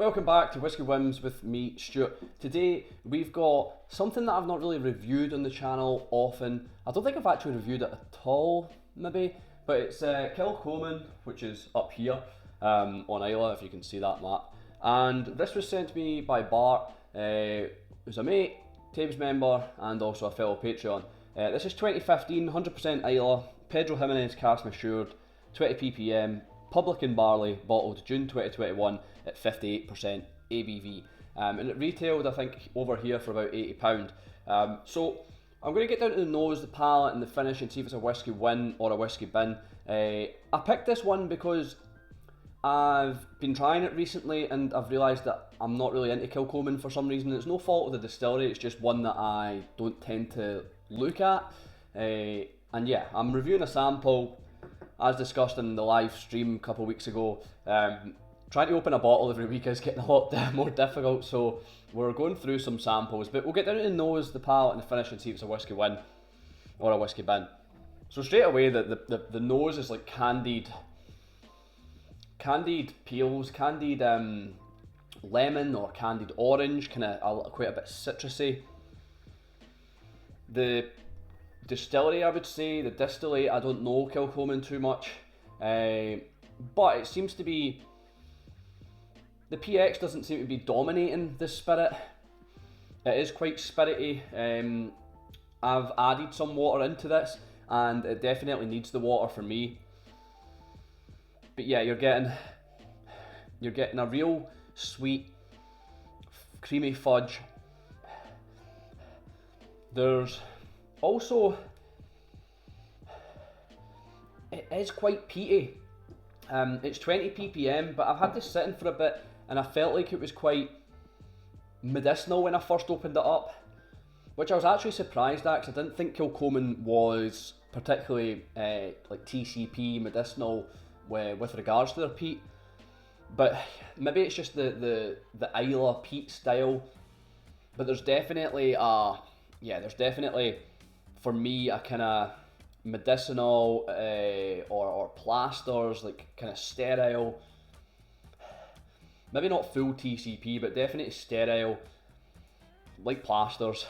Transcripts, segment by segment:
Welcome back to Whisky Whims with me, Stuart. Today we've got something that I've not really reviewed on the channel often. I don't think I've actually reviewed it at all, maybe, but it's Kilchoman, which is up here on Islay, if you can see that map. And this was sent to me by Bart, who's a mate, Tabes member, and also a fellow Patreon. This is 2015, 100% Islay, Pedro Jimenez cask matured, 20 ppm, Publican barley, bottled June 2021 at 58% ABV. And it retailed, I think, over here for about £80. So I'm going to get down to the nose, the palate and the finish and see if it's a Whisky Win or a Whisky Bin. I picked this one because I've been trying it recently and I've realised that I'm not really into Kilchoman for some reason. It's no fault of the distillery, it's just one that I don't tend to look at. And yeah, I'm reviewing a sample. As discussed in the live stream a couple of weeks ago, trying to open a bottle every week is getting a lot more difficult, so we're going through some samples, but we'll get down to the nose, the palate and the finish and see if it's a Whisky Win or a Whisky Bin. So straight away, the nose is like candied peels, candied lemon or candied orange, kind of quite a bit citrusy. The distillery, I would say, the distillate, I don't know Kilchoman too much, but it seems to be, the PX doesn't seem to be dominating the spirit. It is quite spirity. I've added some water into this and it definitely needs the water for me. But yeah, you're getting a real sweet, creamy fudge. There's also, it is quite peaty. It's 20 ppm, but I've had this sitting for a bit and I felt like it was quite medicinal when I first opened it up, which I was actually surprised at because I didn't think Kilchoman was particularly like TCP medicinal with regards to their peat. But maybe it's just the Islay peat style. But there's definitely for me a kind of medicinal or plasters, like kind of sterile, maybe not full TCP but definitely sterile, like plasters.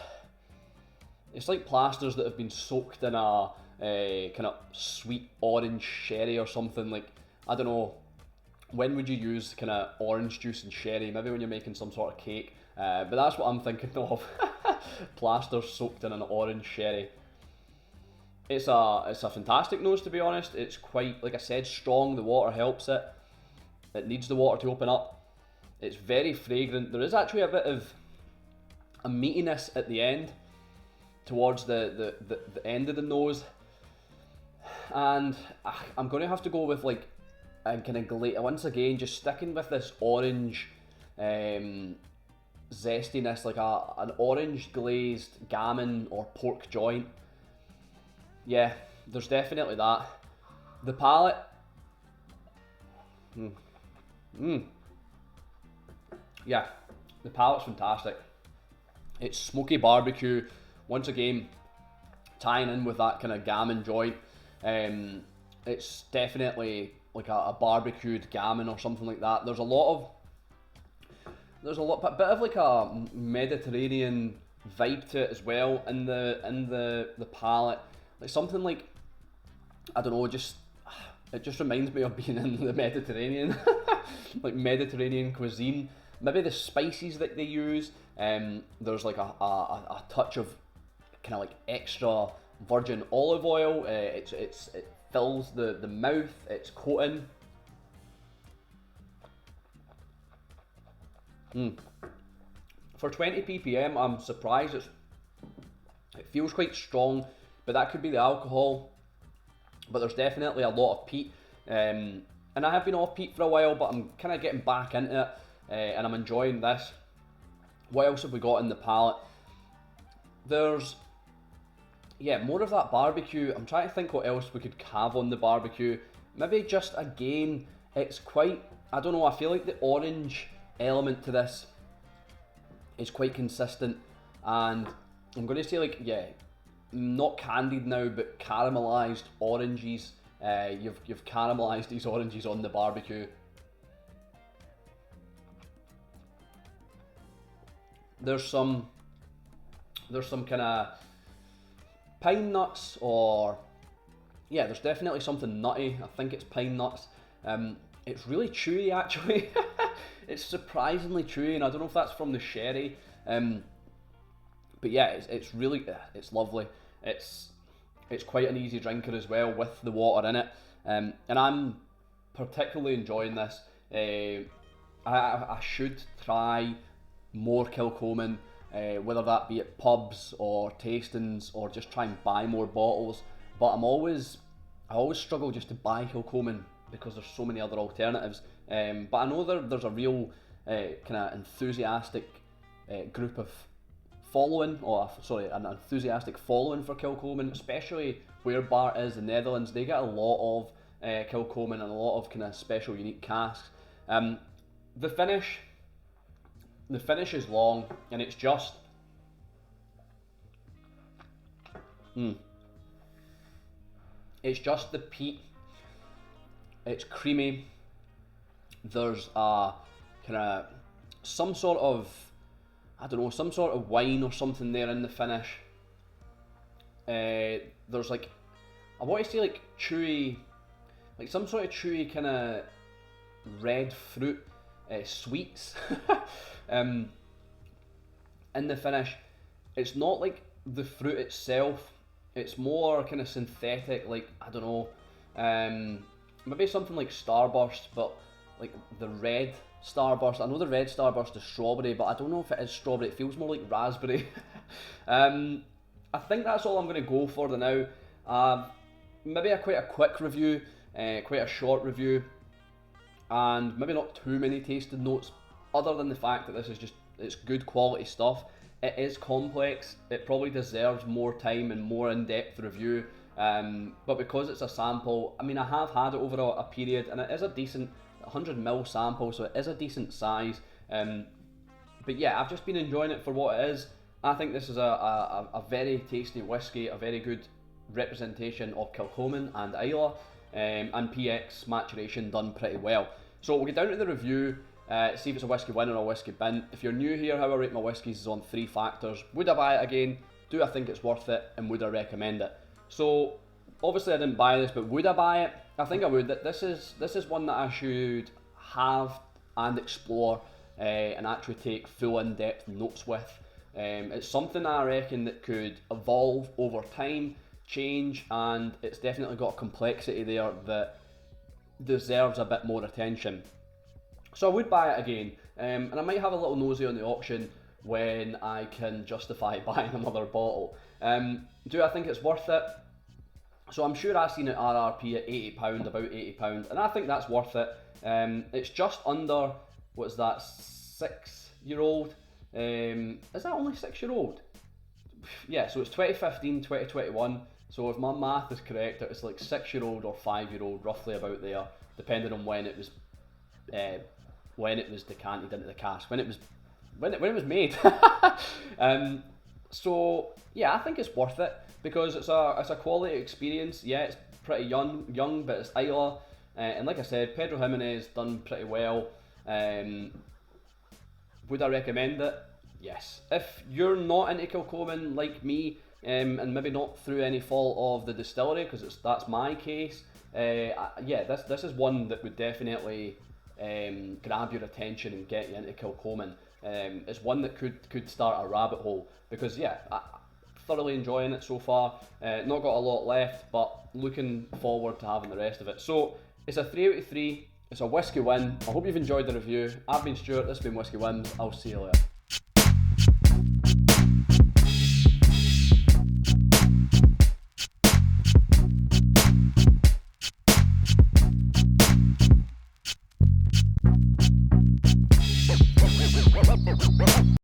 It's like plasters that have been soaked in a kind of sweet orange sherry or something. Like, I don't know, when would you use kind of orange juice and sherry? Maybe when you're making some sort of cake, but that's what I'm thinking of. Plasters soaked in an orange sherry. It's a fantastic nose, to be honest. It's quite, like I said, strong. The water helps it. It needs the water to open up. It's very fragrant. There is actually a bit of a meatiness at the end, towards the end of the nose. And I'm going to have to go with like a kind of once again, just sticking with this orange zestiness, like an orange glazed gammon or pork joint. Yeah, there's definitely that. The palate, yeah, the palate's fantastic. It's smoky barbecue, once again tying in with that kind of gammon joint. It's definitely like a barbecued gammon or something like that. There's a bit of like a Mediterranean vibe to it as well in the palate. Like something like, I don't know, it just reminds me of being in the Mediterranean, like Mediterranean cuisine. Maybe the spices that they use, there's like a touch of kind of like extra virgin olive oil. It fills the mouth, it's coating. For 20 ppm, I'm surprised it feels quite strong, but that could be the alcohol. But there's definitely a lot of peat, and I have been off peat for a while, but I'm kind of getting back into it, and I'm enjoying this. What else have we got in the palate? There's, yeah, more of that barbecue. I'm trying to think what else we could have on the barbecue. Maybe just, again, it's quite, I don't know, I feel like the orange element to this is quite consistent, and I'm going to say, like, yeah, not candied now, but caramelized oranges. You've caramelized these oranges on the barbecue. There's some kind of pine nuts, or yeah, there's definitely something nutty. I think it's pine nuts. It's really chewy actually. It's surprisingly chewy, and I don't know if that's from the sherry. But yeah, it's really, it's lovely. It's quite an easy drinker as well with the water in it. And I'm particularly enjoying this. I should try more Kilchoman, whether that be at pubs or tastings or just try and buy more bottles. But I always struggle just to buy Kilchoman because there's so many other alternatives. But I know there's a real kind of enthusiastic group of following, an enthusiastic following for Kilchoman, especially where Bart is, the Netherlands. They get a lot of Kilchoman and a lot of kind of special unique casks. The finish is long, and it's just it's just the peat. It's creamy. There's a kind of some sort of, I don't know, some sort of wine or something there in the finish. There's like, I want to say like chewy, like some sort of chewy kind of red fruit sweets in the finish. It's not like the fruit itself, it's more kind of synthetic, like, I don't know, maybe something like Starburst, but like the red Starburst. I know the red Starburst is strawberry, but I don't know if it is strawberry. It feels more like raspberry. I think that's all I'm going to go for the now. Maybe quite a quick review, quite a short review, and maybe not too many tasting notes, other than the fact that this is just, it's good quality stuff. It is complex. It probably deserves more time and more in-depth review. But because it's a sample, I mean, I have had it over a period, and it is a decent 100ml sample, so it is a decent size. But yeah, I've just been enjoying it for what it is. I think this is a very tasty whiskey, a very good representation of Kilchoman and Islay, and PX maturation done pretty well. So we'll get down to the review, see if it's a Whisky Win or a Whisky Bin. If you're new here, how I rate my whiskies is on 3 factors. Would I buy it again? Do I think it's worth it? And would I recommend it? So obviously I didn't buy this, but would I buy it? I think I would. This is one that I should have and explore and actually take full in-depth notes with. It's something I reckon that could evolve over time, change, and it's definitely got a complexity there that deserves a bit more attention. So I would buy it again, and I might have a little nosy on the auction when I can justify buying another bottle. Do I think it's worth it? So I'm sure I've seen it RRP at £80, about £80, and I think that's worth it. It's just under, what's that, 6-year-old? Is that only 6-year-old? Yeah, so it's 2015, 2021. So if my math is correct, it's like 6-year-old or 5-year-old, roughly about there, depending on when it was decanted into the cask, when it was made. So yeah, I think it's worth it because it's a quality experience. Yeah, it's pretty young, but it's Islay, and like I said, Pedro Jimenez done pretty well. Would I recommend it? Yes. If you're not into Kilchoman like me, and maybe not through any fault of the distillery, because that's my case, yeah, this is one that would definitely grab your attention and get you into Kilchoman. It's one that could start a rabbit hole, because yeah, I'm thoroughly enjoying it so far. Not got a lot left, but looking forward to having the rest of it. So it's a 3 out of 3. It's a Whisky Win. I hope you've enjoyed the review. I've been Stuart, this has been Whisky Whims. I'll see you later.